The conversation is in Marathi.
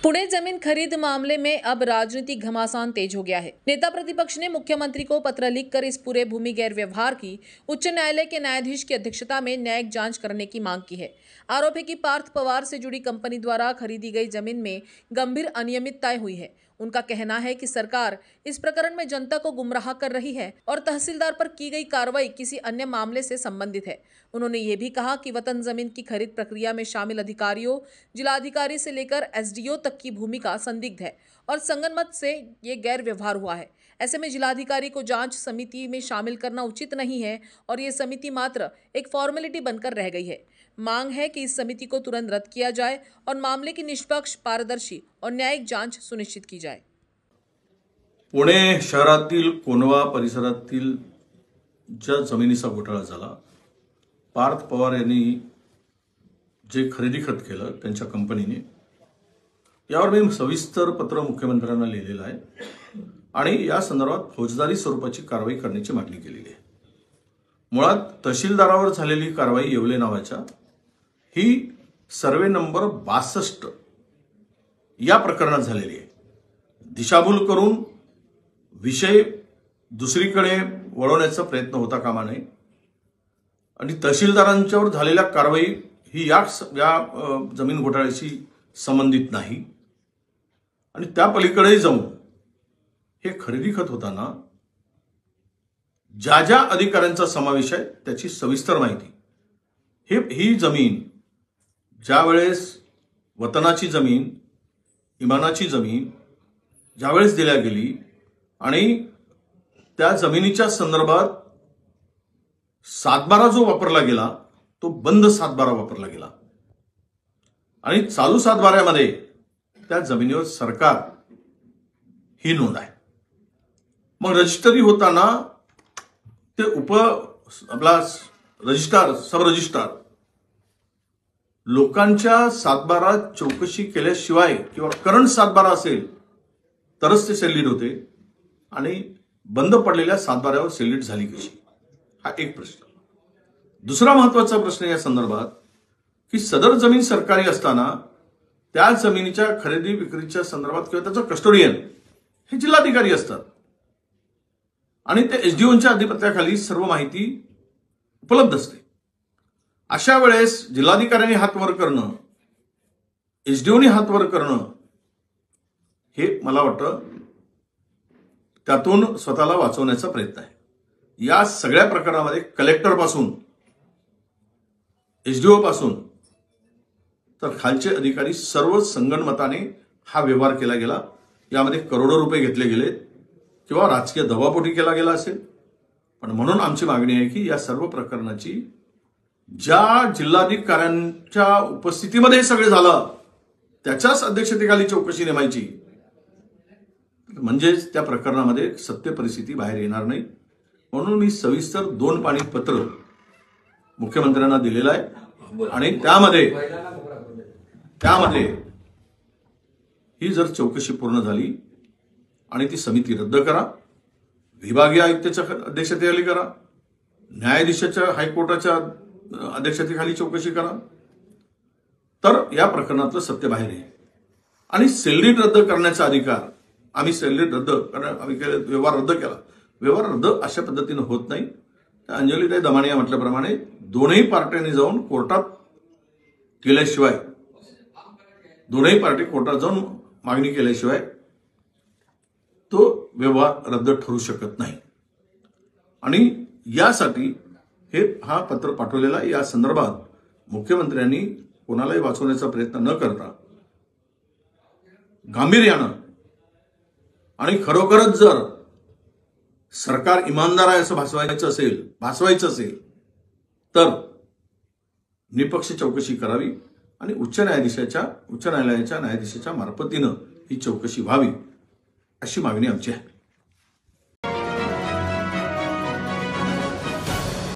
पुणे जमीन खरीद मामले में अब राजनीतिक घमासान तेज हो गया है। नेता प्रतिपक्ष ने मुख्यमंत्री को पत्र लिखकर इस पूरे भूमि गैर व्यवहार की उच्च न्यायालय के न्यायाधीश की अध्यक्षता में न्यायिक जांच करने की मांग की है। आरोप है कि पार्थ पवार से जुड़ी कंपनी द्वारा खरीदी गई जमीन में गंभीर अनियमितताएं हुई है। उनका कहना है कि सरकार इस प्रकरण में जनता को गुमराह कर रही है और तहसीलदार पर की गई कार्रवाई किसी अन्य मामले से संबंधित है। उन्होंने ये भी कहा कि वतन जमीन की खरीद प्रक्रिया में शामिल अधिकारियों, जिलाधिकारी से लेकर एसडीओ तक की भूमिका संदिग्ध है और संगनमत से ये गैर व्यवहार हुआ है। ऐसे में जिलाधिकारी को जांच समिति में शामिल करना उचित नहीं है और ये समिति मात्र एक फॉर्मेलिटी बनकर रह गई है। मांग है कि इस समिति को तुरंत रद्द किया जाए और मामले की निष्पक्ष, पारदर्शी और न्यायिक जांच सुनिश्चित की जाए। पुणे शहरातील कोंढवा परिसरातील ज्या जमिनीचा घोटाळा झाला, पार्थ पवार यांनी जे खरेदी खत केलं त्यांच्या कंपनीने, यावर मी सविस्तर पत्र मुख्यमंत्र्यांना लिहिलेलं आहे आणि या संदर्भात फौजदारी स्वरूपाची कारवाई करण्याची मागणी केलेली आहे। मुळात तहसीलदारावर झालेली कारवाई येवले नावाच्या ही सर्वे नंबर 62 या प्रकरणात झालेली आहे। दिशाभूल करून विषय दुसरीकडे वळवण्याचा प्रयत्न होता कामा नये आणि तहसीलदारांच्यावर झालेल्या कारवाई ही या जमीन घोटाळ्याशी संबंधित नाही आणि त्या पलीकडे जाऊन हे खरेदी खत होताना ज्या ज्या अधिकाऱ्यांचा समावेश आहे त्याची सविस्तर माहिती। ही जमीन ज्यावेळेस वतनाची जमीन, इमानाची जमीन ज्यावेळेस दिल्या गेली आणि त्या जमिनीच्या संदर्भात 7/12 जो वापरला गेला तो बंद 7/12 वापरला गेला आणि चालू 7/12 त्या जमिनीवर सरकार ही नोंद आहे। मग रजिस्ट्री होताना ते आपला रजिस्ट्रार, सब रजिस्ट्रार लोकांच्या 7/12 चौकशी केल्याशिवाय किंवा करंट 7/12 असेल तरच ते सेलिड होते आणि बंद पडलेल्या 7/12 सेलिड झाली कशी, हा एक प्रश्न। दुसरा महत्त्वाचा प्रश्न या संदर्भात की सदर जमीन सरकारी असताना त्या जमिनीच्या खरेदी विक्रीच्या संदर्भात किंवा त्याचा कस्टोडियन हे जिल्हाधिकारी असतात आणि ते एसडीओच्या अधिपत्याखाली सर्व माहिती उपलब्ध असते। अशा वेळेस जिल्हाधिकाऱ्यांनी हात वर करणं, एसडीओनी हात वर करणं हे मला वाटतं त्यातून स्वतःला वाचवण्याचा प्रयत्न आहे। या सगळ्या प्रकरणामध्ये कलेक्टर पासून एसडीओ पासून तर खालचे अधिकारी सर्व संगनमताने हा व्यवहार केला गेला। यामध्ये करोडो रुपये घेतले गेले किंवा राजकीय दबावपोटी केला गेला असेल, पण म्हणून आमची मागणी आहे की या सर्व प्रकरणाची ज्या जिल्हाधिकाऱ्यांच्या उपस्थितीमध्ये सगळे झालं त्याच्याच अध्यक्षतेखाली चौकशी नेमायची, म्हणजे त्या प्रकरणामध्ये सत्य परिस्थिती बाहेर येणार नाही। म्हणून मी सविस्तर 2 पानी पत्र मुख्यमंत्र्यांना दिलेलं आहे आणि त्यामध्ये ही जर चौकशी पूर्ण झाली आणि ती समिती रद्द करा, विभागीय आयुक्ताच्या अध्यक्षतेखाली करा, न्यायाधीशाच्या हायकोर्टाच्या अध्यक्षतेखाली चौकशी करा, तर या प्रकरणातलं सत्य बाहेर येईल आणि सेलरीट रद्द करण्याचा अधिकार आम्ही सेलरीट रद्द आम्ही केले, व्यवहार रद्द केला। व्यवहार रद्द अशा पद्धतीने होत नाही। अंजलीताई दमानिया म्हटल्याप्रमाणे दोन्ही पार्ट्यांनी जाऊन कोर्टात केल्याशिवाय, दोन्ही पार्टी कोर्टात जाऊन मागणी केल्याशिवाय तो व्यवहार रद्द ठरू शकत नाही आणि यासाठी हा पत्र पाठवलेला या संदर्भात मुख्यमंत्र्यांनी कोणालाही वाचवण्याचा प्रयत्न न करता गांभीर्यानं आणि खरोखरच जर सरकार इमानदार आहे असं भासवायचं असेल तर निपक्ष चौकशी करावी आणि उच्च न्यायालयाच्या न्यायाधीशाच्या मार्फतीनं ही चौकशी व्हावी अशी मागणी आमची आहे।